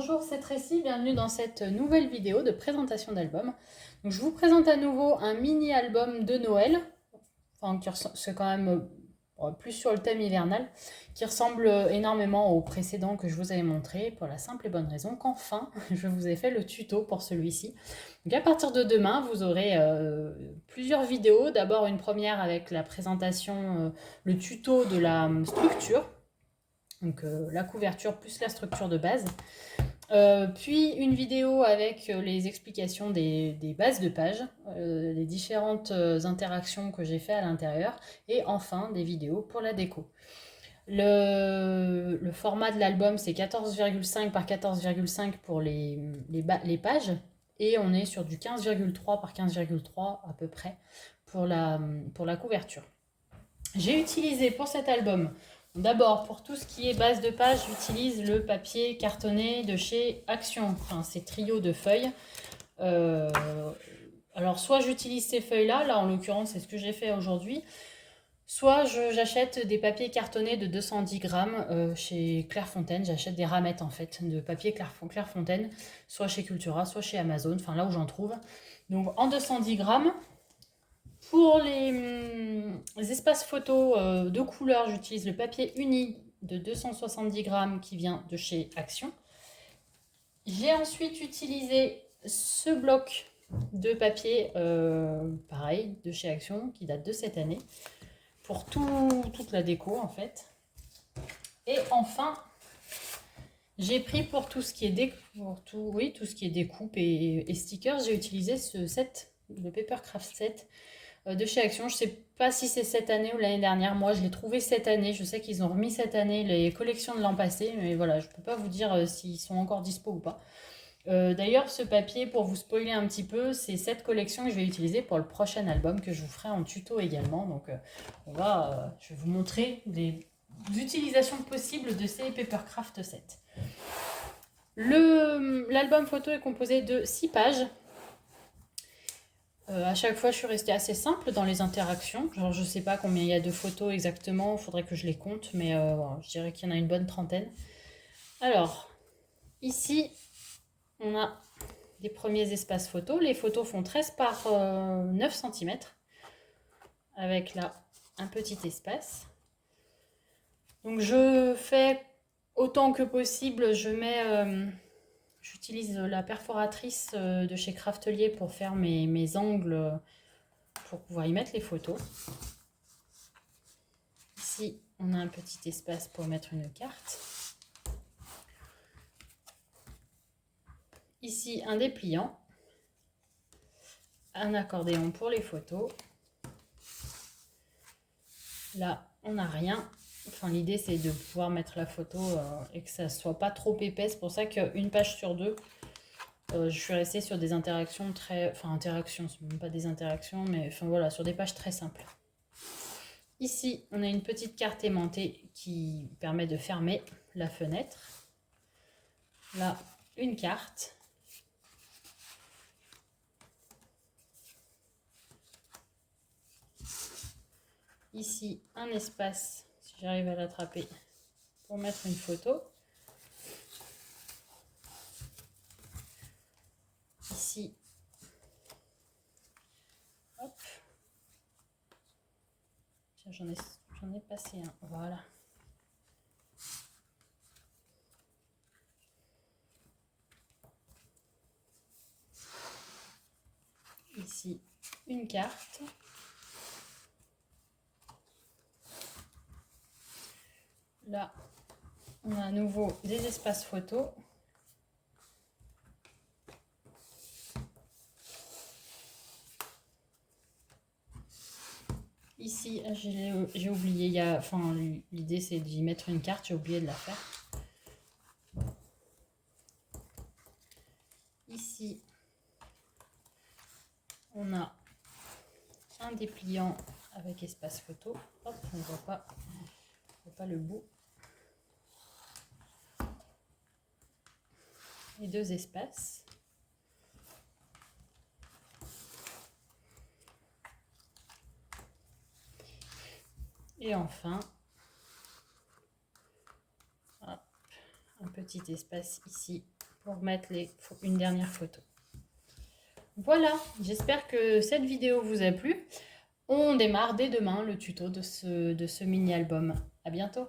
Bonjour, c'est Tracy, bienvenue dans cette nouvelle vidéo de présentation d'album. Donc, je vous présente à nouveau un mini-album de Noël, c'est quand même plus sur le thème hivernal, qui ressemble énormément au précédent que je vous avais montré, pour la simple et bonne raison qu'enfin, je vous ai fait le tuto pour celui-ci. Donc à partir de demain, vous aurez plusieurs vidéos. D'abord une première avec la présentation, le tuto de la structure, donc la couverture plus la structure de base. Puis une vidéo avec les explications des bases de page, les différentes interactions que j'ai fait à l'intérieur, et enfin des vidéos pour la déco. Le format de l'album, c'est 14,5 par 14,5 pour les pages, et on est sur du 15,3 par 15,3 à peu près pour la couverture. J'ai utilisé pour cet album, d'abord pour tout ce qui est base de page, j'utilise le papier cartonné de chez Action, enfin ces trios de feuilles. Alors soit j'utilise ces feuilles-là, là en l'occurrence c'est ce que j'ai fait aujourd'hui, soit j'achète des papiers cartonnés de 210 grammes chez Clairefontaine. J'achète des ramettes en fait de papier Clairefontaine, soit chez Cultura, soit chez Amazon, enfin là où j'en trouve. Donc en 210 grammes. Pour les espaces photos de couleur, j'utilise le papier uni de 270 grammes qui vient de chez Action. J'ai ensuite utilisé ce bloc de papier, pareil, de chez Action, qui date de cette année, pour toute la déco en fait. Et enfin, j'ai pris pour tout ce qui est tout ce qui est découpe et stickers, j'ai utilisé ce set, le Papercraft set de chez Action. Je ne sais pas si c'est cette année ou l'année dernière. Moi, je l'ai trouvé cette année. Je sais qu'ils ont remis cette année les collections de l'an passé, mais voilà, je ne peux pas vous dire s'ils sont encore dispo ou pas. D'ailleurs, ce papier, pour vous spoiler un petit peu, c'est cette collection que je vais utiliser pour le prochain album que je vous ferai en tuto également. Donc, je vais vous montrer les utilisations possibles de ces Papercraft sets. L'album photo est composé de 6 pages. À chaque fois, je suis restée assez simple dans les interactions. Genre, je ne sais pas combien il y a de photos exactement, il faudrait que je les compte, mais je dirais qu'il y en a une bonne trentaine. Alors, ici, on a des premiers espaces photos. Les photos font 13 par 9 cm, avec là un petit espace. Donc, je fais autant que possible, j'utilise la perforatrice de chez Craftelier pour faire mes angles, pour pouvoir y mettre les photos. Ici, on a un petit espace pour mettre une carte. Ici, un dépliant. Un accordéon pour les photos. Là, on n'a rien. Enfin, l'idée, c'est de pouvoir mettre la photo et que ça ne soit pas trop épais. C'est pour ça qu'une page sur deux, je suis restée sur des interactions très... Enfin, interactions, ce ne sont même pas des interactions, mais enfin voilà, sur des pages très simples. Ici, on a une petite carte aimantée qui permet de fermer la fenêtre. Là, une carte. Ici, un espace, si j'arrive à l'attraper, pour mettre une photo. Ici, hop. Tiens, j'en ai passé un, voilà. Ici, une carte. Là, on a à nouveau des espaces photos. Ici, j'ai oublié, l'idée c'est d'y mettre une carte, j'ai oublié de la faire. Ici, on a un dépliant avec espace photo. Hop, on ne voit pas le bout. Et deux espaces. Et enfin, hop, un petit espace ici pour mettre une dernière photo. Voilà, j'espère que cette vidéo vous a plu. On démarre dès demain le tuto de ce mini-album. À bientôt!